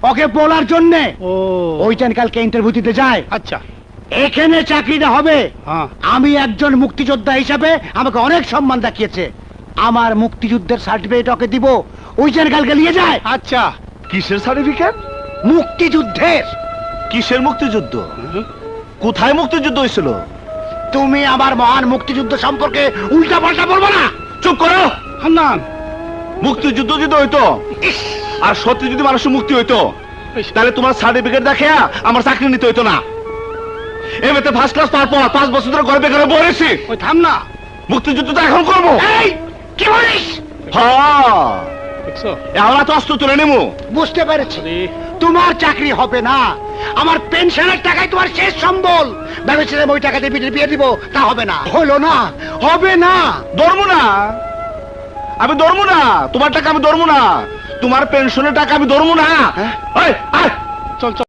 ওকে বলার জন্য ও ওইটান কালকে ইন্টারভিউ দিতে যায়। আচ্ছা এখানে চাকরিটা হবে। হ্যাঁ আমি একজন মুক্তিযোদ্ধা হিসাবে আমাকে অনেক সম্মান দেখিয়েছে, আমার মুক্তিযুদ্ধের সার্টিফিকেট ওকে দিব, ওইখানে কালকে নিয়ে যায়। আচ্ছা কিসের সার্টিফিকেট? মুক্তিযুদ্ধের। কিসের মুক্তিযুদ্ধ? কোথায় মুক্তিযুদ্ধ হয়েছিল? তুমি আমার মহান মুক্তিযুদ্ধ সম্পর্কে উল্টা পাল্টা বলবো না। চুপ করো। হান্নান মুক্তিযুদ্ধ যদি হইতো আর সত্যি যদি মানুষের মুক্তি হইতো তাহলে তোমার সার্টিফিকেট দেখে আমার চাকরি নিতে হইতো না। এমনিতে ফার্স্ট ক্লাস পাওয়ার পর 5 বছর ধরে ঘরে বেকারে বলেছি। ওই থাম না। মুক্তিযুদ্ধ তো এখন করবো। এই কি বলিস? হ্যাঁ দেখছো আমরা তো অস্ত্র তুলে নেবো। বুঝতে পেরেছি, আরে, তোমার চাকরি হবে না, আমার পেনশনের টাকায় তোমার শেষ সম্বল। ভেবেছিলাম ওই টাকা দিয়ে বিয়ে দিব, তা হবে না। হলো না, হবে না। ধরবো না, আমি ধরবো না। তোমার টাকা আমি ধরবো না, তোমার পেনশনের টাকা আমি ধরবো না। হ্যাঁ? এই, আয়। চল চল